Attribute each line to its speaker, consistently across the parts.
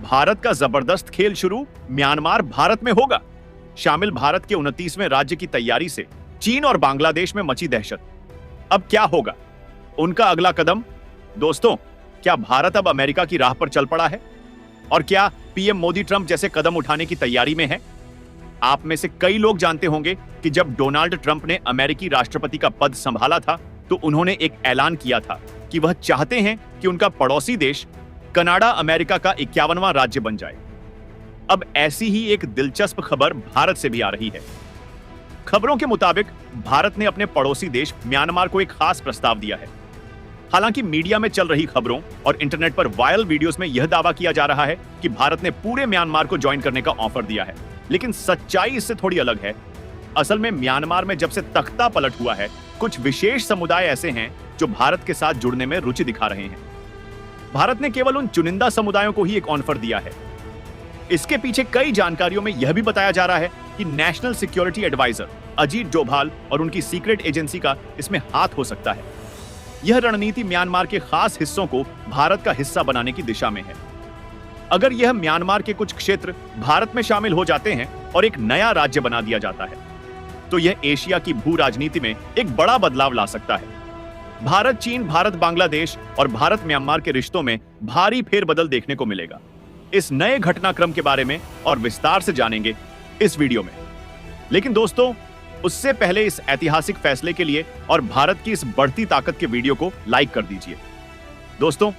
Speaker 1: भारत का जबरदस्त खेल शुरू, म्यांमार भारत में होगा। शामिल भारत के 29वें राज्य की तैयारी से चीन और बांग्लादेश में मची दहशत। अब क्या होगा उनका अगला कदम? दोस्तों, क्या भारत अब अमेरिका की राह पर चल पड़ा है? और क्या पीएम मोदी ट्रंप जैसे कदम उठाने की तैयारी में है? आप में से कई लोग जानते होंगे कि जब डोनाल्ड ट्रंप ने अमेरिकी राष्ट्रपति का पद संभाला था तो उन्होंने एक ऐलान किया था कि वह चाहते हैं कि उनका पड़ोसी देश कनाडा अमेरिका का 51वां राज्य बन जाए। अब ऐसी ही एक दिलचस्प खबर भारत से भी आ रही है। खबरों के मुताबिक भारत ने अपने पड़ोसी देश म्यांमार को एक खास प्रस्ताव दिया है। हालांकि मीडिया में चल रही खबरों और इंटरनेट पर वायरल वीडियोस में यह दावा किया जा रहा है कि भारत ने पूरे म्यांमार को ज्वाइन करने का ऑफर दिया है, लेकिन सच्चाई इससे थोड़ी अलग है। असल में म्यांमार में जब से तख्ता पलट हुआ है, कुछ विशेष समुदाय ऐसे हैं जो भारत के साथ जुड़ने में रुचि दिखा रहे हैं। भारत ने केवल उन चुनिंदा समुदायों को ही एक ऑफर दिया है। इसके पीछे कई जानकारियों में यह भी बताया जा रहा है कि national security advisor Ajit Doval और उनकी सीक्रेट एजेंसी का इसमें हाथ हो सकता है। यह रणनीति म्यांमार के खास हिस्सों को भारत का हिस्सा बनाने की दिशा में है। अगर यह म्यांमार के कुछ क्षेत्र भारत में शामिल हो जाते हैं और एक नया राज्य बना दिया जाता है, तो यह एशिया की भू राजनीति में एक बड़ा बदलाव ला सकता है। भारत चीन, भारत बांग्लादेश और भारत म्यांमार के रिश्तों में भारी फेरबदल देखने को मिलेगा। इस नए घटनाक्रम के बारे में और विस्तार से जानेंगे इस वीडियो में। लेकिन दोस्तों, उससे पहले इस ऐतिहासिक फैसले के लिए और भारत की इस बढ़ती ताकत के वीडियो को लाइक कर दीजिए। दोस्तों,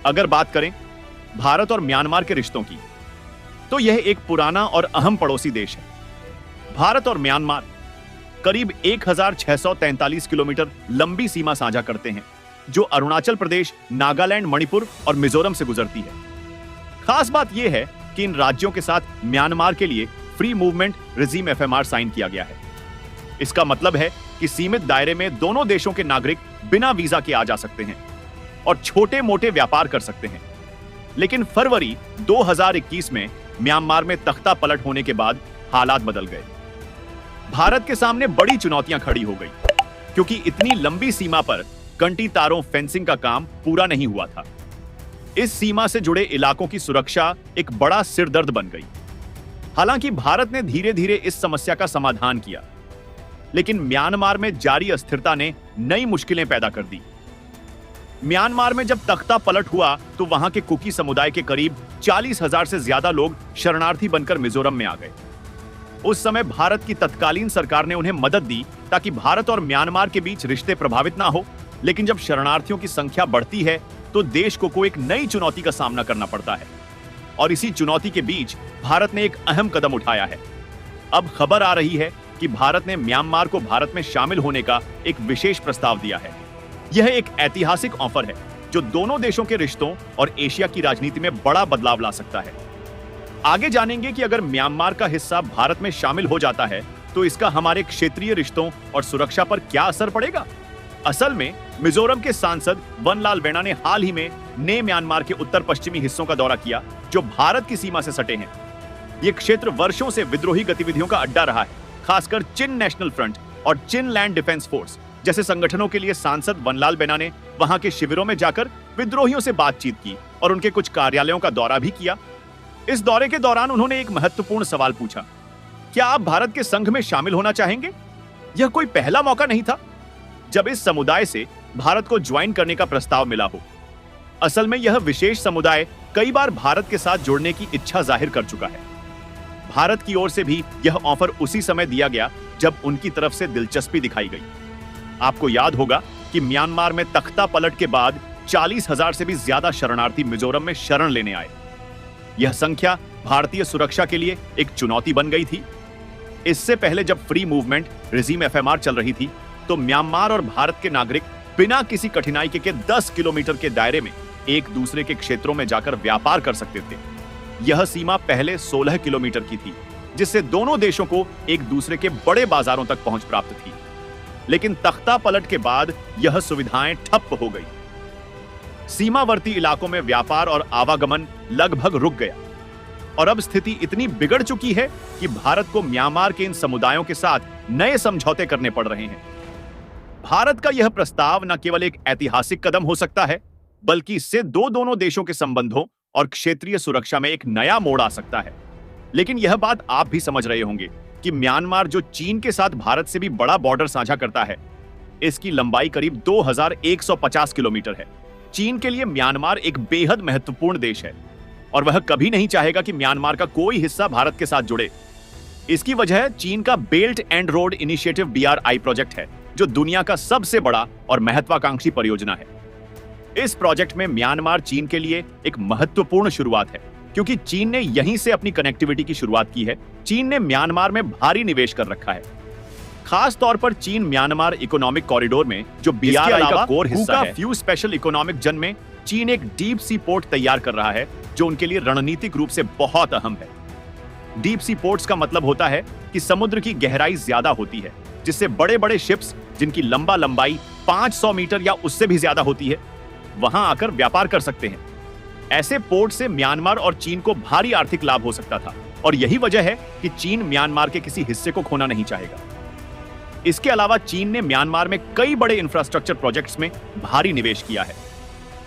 Speaker 1: अगर बात करें भारत और म्यांमार के रिश्तों की, तो यह एक पुराना और अहम पड़ोसी देश है। भारत और म्यांमार करीब 1643 किलोमीटर लंबी सीमा साझा करते हैं, जो अरुणाचल प्रदेश, नागालैंड, मणिपुर और मिजोरम से गुजरती है। खास बात यह है कि इन राज्यों के साथ म्यांमार के लिए free movement regime FMR sign किया गया है। इसका मतलब है कि सीमित दायरे में दोनों देशों के नागरिक बिना वीजा के आ जा सकते हैं और छोटे मोटे व्यापार कर सकते हैं। लेकिन फरवरी 2021 में म्यांमार में तख्ता पलट होने के बाद हालात बदल गए। भारत के सामने बड़ी चुनौतियां खड़ी हो गई, क्योंकि इतनी लंबी सीमा पर कंटी तारों फेंसिंग का काम पूरा नहीं हुआ था। इस सीमा से जुड़े इलाकों की सुरक्षा एक बड़ा सिरदर्द बन गई। हालांकि भारत ने धीरे धीरे इस समस्या का समाधान किया, लेकिन म्यांमार में जारी अस्थिरता ने नई मुश्किलें पैदा कर दी। म्यांमार में जब तख्ता पलट हुआ तो वहां के कुकी समुदाय के करीब 40,000 से ज्यादा लोग शरणार्थी बनकर मिजोरम में आ गए। उस समय भारत की तत्कालीन सरकार ने उन्हें मदद दी ताकि भारत और म्यांमार के बीच रिश्ते प्रभावित ना हो। लेकिन जब शरणार्थियों की संख्या बढ़ती है तो देश को एक नई चुनौती का सामना करना पड़ता है, और इसी चुनौती के बीच भारत ने एक अहम कदम उठाया है। अब खबर आ रही है कि भारत ने म्यांमार को भारत में शामिल होने का एक विशेष प्रस्ताव दिया है। यह एक ऐतिहासिक ऑफर है जो दोनों देशों के रिश्तों और एशिया की राजनीति में बड़ा बदलाव ला सकता है। आगे जानेंगे कि अगर म्यांमार का हिस्सा भारत में शामिल हो जाता है तो इसका हमारे क्षेत्रीय रिश्तों और सुरक्षा पर क्या असर पड़ेगा। असल में मिजोरम के सांसद वनलाल वेणा ने हाल ही में नए म्यांमार के उत्तर पश्चिमी हिस्सों का दौरा किया, जो भारत की सीमा से सटे हैं। यह क्षेत्र वर्षों से विद्रोही गतिविधियों का अड्डा रहा है, खासकर चिन नेशनल फ्रंट और चिन लैंड डिफेंस फोर्स जैसे संगठनों के लिए। सांसद वनलाल वेणा ने वहां के शिविरों में जाकर विद्रोहियों से बातचीत की और उनके कुछ कार्यालयों का दौरा भी किया। इस दौरे के दौरान उन्होंने एक महत्वपूर्ण सवाल पूछा, क्या आप भारत के संघ में शामिल होना चाहेंगे? यह कोई पहला मौका नहीं था जब इस समुदाय से भारत को ज्वाइन करने का प्रस्ताव मिला हो। असल में यह विशेष समुदाय कई बार भारत के साथ जुड़ने की इच्छा जाहिर कर चुका है। भारत की ओर से भी यह ऑफर उसी समय दिया गया जब उनकी तरफ से दिलचस्पी दिखाई गई। आपको याद होगा कि म्यांमार में तख्ता पलट के बाद 40,000 से भी ज्यादा शरणार्थी मिजोरम में शरण लेने आए। यह संख्या भारतीय सुरक्षा के लिए एक चुनौती बन गई थी। इससे पहले जब फ्री मूवमेंट रेजिम एफएमआर चल रही थी तो म्यांमार और भारत के नागरिक बिना किसी कठिनाई के 10 किलोमीटर के दायरे में एक दूसरे के क्षेत्रों में जाकर व्यापार कर सकते थे। यह सीमा पहले 16 किलोमीटर की थी, जिससे दोनों देशों को एक दूसरे के बड़े बाजारों तक पहुंच प्राप्त थी। लेकिन तख्ता पलट के बाद यह सुविधाएं ठप हो गई। सीमावर्ती इलाकों में व्यापार और आवागमन लगभग रुक गया, और अब स्थिति इतनी बिगड़ चुकी है कि भारत को म्यांमार के इन समुदायों के साथ नए समझौते करने पड़ रहे हैं। भारत का यह प्रस्ताव न केवल एक ऐतिहासिक कदम हो सकता है, बल्कि इससे दोनों देशों के संबंधों और क्षेत्रीय सुरक्षा में एक नया मोड़ आ सकता है। लेकिन यह बात आप भी समझ रहे होंगे कि म्यांमार, जो चीन के साथ भारत से भी बड़ा बॉर्डर साझा करता है, इसकी लंबाई करीब 2150 किलोमीटर है। चीन के लिए म्यांमार एक बेहद महत्वपूर्ण देश है और वह कभी नहीं चाहेगा कि म्यांमार का कोई हिस्सा भारत के साथ जुड़े। इसकी वजह चीन का belt and road initiative BRI project है, जो दुनिया का सबसे बड़ा और महत्वाकांक्षी परियोजना है। इस प्रोजेक्ट में म्यांमार चीन के लिए एक महत्वपूर्ण शुरुआत है, क्योंकि चीन ने यहीं से अपनी कनेक्टिविटी की शुरुआत की है। चीन ने म्यांमार में भारी निवेश कर रखा है, खास तौर पर चीन म्यांमार इकोनॉमिक कॉरिडोर में, जो BRI का कोर हिस्सा है। फ्यू स्पेशल इकोनॉमिक जोन में चीन एक डीप सी पोर्ट तैयार कर रहा है, जो उनके लिए रणनीतिक रूप से बहुत अहम है। डीप सी पोर्ट्स का मतलब होता है कि समुद्र की गहराई ज्यादा होती है, जिससे बड़े बड़े शिप्स, जिनकी लंबाई 500 मीटर या उससे भी ज्यादा होती है, वहां आकर व्यापार कर सकते हैं। ऐसे पोर्ट से म्यांमार और चीन को भारी आर्थिक लाभ हो सकता था, और यही वजह है कि चीन म्यांमार के किसी हिस्से को खोना नहीं चाहेगा। इसके अलावा चीन ने म्यांमार में कई बड़े इंफ्रास्ट्रक्चर प्रोजेक्ट्स में भारी निवेश किया है।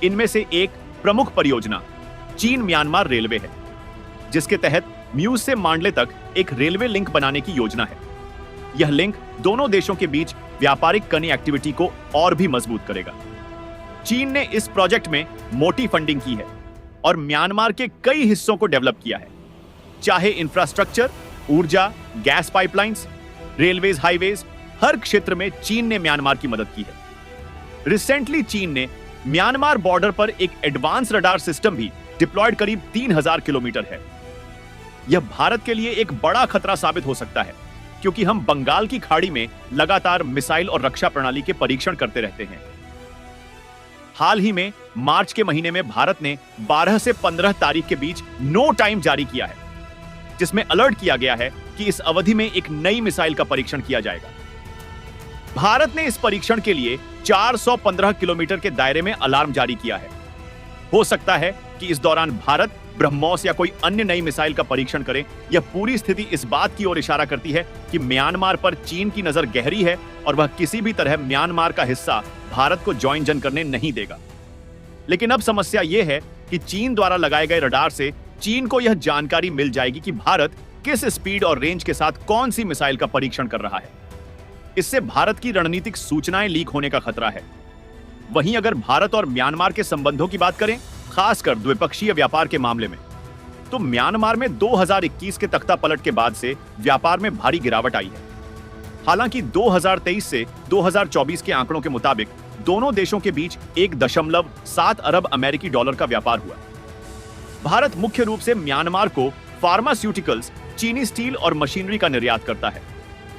Speaker 1: इनमें से एक प्रमुख परियोजना चीन म्यांमार रेलवे है, जिसके तहत म्यूज से मांडले तक एक रेलवे लिंक बनाने की योजना है। यह लिंक दोनों देशों के बीच व्यापारिक कनेक्टिविटी को और भी मजबूत करेगा। चीन ने इस प्रोजेक्ट में मोटी फंडिंग की है और म्यांमार के कई हिस्सों को डेवलप किया है, चाहे इंफ्रास्ट्रक्चर, ऊर्जा, गैस पाइपलाइंस, रेलवेज, हाईवेज, हर क्षेत्र में चीन ने म्यांमार की मदद की है। रिसेंटली चीन ने म्यांमार बॉर्डर पर एक एडवांस रडार सिस्टम भी डिप्लॉयड करीब 3000 किलोमीटर है। यह भारत के लिए एक बड़ा खतरा साबित हो सकता है, क्योंकि हम बंगाल की खाड़ी में लगातार मिसाइल और रक्षा प्रणाली के परीक्षण करते रहते हैं। हाल ही में मार्च के महीने में भारत ने 12 से 15 तारीख के बीच नो टाइम जारी किया है, जिसमें अलर्ट किया गया है कि इस अवधि में एक नई मिसाइल का परीक्षण किया जाएगा। भारत ने इस परीक्षण के लिए 415 किलोमीटर के दायरे में अलार्म जारी किया है। हो सकता है कि इस दौरान भारत ब्रह्मोस या कोई अन्य नई मिसाइल का परीक्षण करे। यह पूरी स्थिति इस बात की ओर इशारा करती है कि म्यांमार पर चीन की नजर गहरी है और वह किसी भी तरह म्यांमार का हिस्सा भारत को जॉइन करने नहीं देगा। लेकिन अब समस्या यह है कि चीन द्वारा लगाए गए रडार से चीन को यह जानकारी मिल जाएगी कि भारत किस स्पीड और रेंज के साथ कौन सी मिसाइल का परीक्षण कर रहा है। इससे भारत की रणनीतिक सूचनाएं लीक होने का खतरा है। वहीं अगर भारत और म्यांमार के संबंधों की बात करें, खासकर द्विपक्षीय व्यापार के मामले में, तो म्यांमार में 2021 के तख्तापलट के बाद से व्यापार में भारी गिरावट आई है। हालांकि 2023 से 2024 के आंकड़ों के मुताबिक दोनों देशों के बीच 1.7 अरब अमेरिकी डॉलर का व्यापार हुआ। भारत मुख्य रूप से म्यांमार को फार्मास्यूटिकल्स, चीनी स्टील और मशीनरी का निर्यात करता है,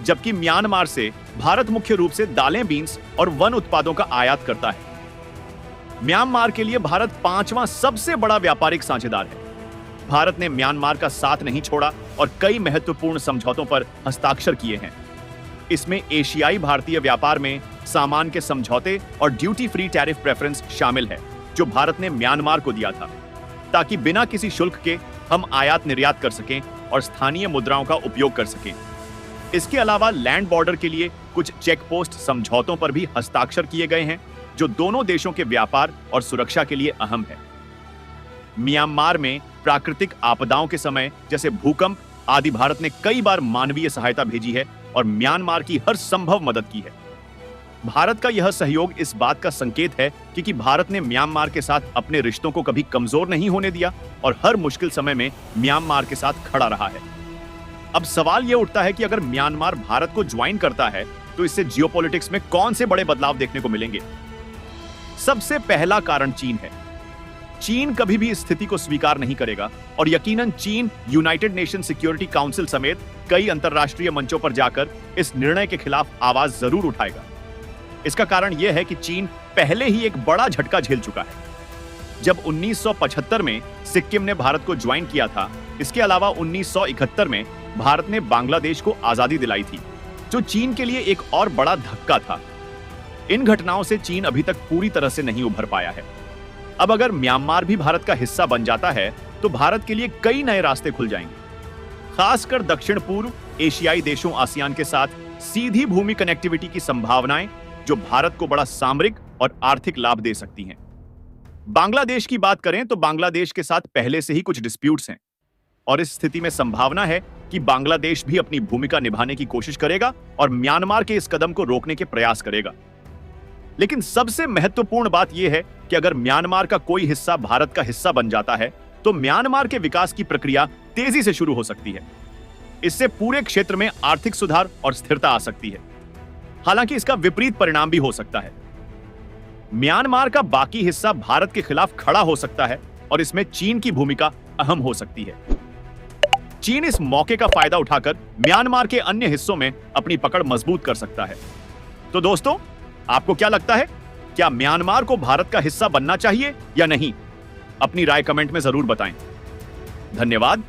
Speaker 1: जबकि म्यांमार से भारत मुख्य रूप से दालें, बीन्स और वन उत्पादों का आयात करता है। म्यांमार के लिए भारत 5वां सबसे बड़ा व्यापारिक साझेदार है। भारत ने म्यांमार का साथ नहीं छोड़ा और कई महत्वपूर्ण समझौतों पर हस्ताक्षर किए हैं। इसमें एशियाई भारतीय व्यापार में सामान के समझौते और ड्यूटी फ्री टैरिफ प्रेफरेंस शामिल है, जो भारत ने म्यांमार को दिया था, ताकि बिना किसी शुल्क के हम आयात निर्यात कर सकें और स्थानीय मुद्राओं का उपयोग कर सकें। इसके अलावा लैंड बॉर्डर के लिए कुछ चेक पोस्ट समझौतों पर भी हस्ताक्षर किए गए हैं, जो दोनों देशों के व्यापार और सुरक्षा के लिए अहम है। म्यांमार में प्राकृतिक आपदाओं के समय जैसे भूकंप आदि भारत ने कई बार मानवीय सहायता भेजी है और म्यांमार की हर संभव मदद की है। भारत का यह सहयोग इस बात का संकेत है कि भारत ने म्यांमार के साथ अपने रिश्तों को कभी कमजोर नहीं होने दिया और हर मुश्किल समय में म्यांमार के साथ खड़ा रहा है। अब सवाल यह उठता है कि अगर म्यांमार भारत को ज्वाइन करता है तो इससे जियोपॉलिटिक्स में कौन से बड़े बदलाव देखने को मिलेंगे। सबसे पहला कारण चीन है। चीन कभी भी इस स्थिति को स्वीकार नहीं करेगा और यकीनन चीन यूनाइटेड नेशन सिक्योरिटी काउंसिल समेत कई अंतरराष्ट्रीय मंचों पर जाकर इस निर्णय के खिलाफ आवाज जरूर उठाएगा। इसका कारण यह है कि चीन पहले ही एक बड़ा झटका झेल चुका है। जब 1975 में सिक्किम ने भारत को ज्वाइन किया था, इसके अलावा 1971 में भारत ने बांग्लादेश को आजादी दिलाई थी, जो चीन के लिए एक और बड़ा धक्का था। इन घटनाओं से चीन अभी तक पूरी तरह से नहीं उभर पाया है। अब अगर म्यांमार भी भारत का हिस्सा बन जाता है तो भारत के लिए कई नए रास्ते खुल जाएंगे। खासकर दक्षिण पूर्व एशियाई देशों आसियान के साथ सीधी भूमि कनेक्टिविटी की संभावनाएं, जो भारत को बड़ा सामरिक और आर्थिक लाभ दे सकती हैं। बांग्लादेश की बात करें तो बांग्लादेश के साथ पहले से ही कुछ डिस्प्यूट्स हैं और इस स्थिति में संभावना है कि बांग्लादेश भी अपनी भूमिका निभाने की कोशिश करेगा और म्यांमार के इस कदम को रोकने के प्रयास करेगा। लेकिन सबसे महत्वपूर्ण बात यह है कि अगर म्यांमार का कोई हिस्सा भारत का हिस्सा बन जाता है तो म्यांमार के विकास की प्रक्रिया तेजी से शुरू हो सकती है। इससे पूरे क्षेत्र में आर्थिक सुधार और स्थिरता आ सकती है। हालांकि इसका विपरीत परिणाम भी हो सकता है। म्यांमार का बाकी हिस्सा भारत के खिलाफ खड़ा हो सकता है और इसमें चीन की भूमिका अहम हो सकती है। चीन इस मौके का फायदा उठाकर म्यांमार के अन्य हिस्सों में अपनी पकड़ मजबूत कर सकता है। तो दोस्तों, आपको क्या लगता है? क्या म्यांमार को भारत का हिस्सा बनना चाहिए या नहीं? अपनी राय कमेंट में जरूर बताएं। धन्यवाद।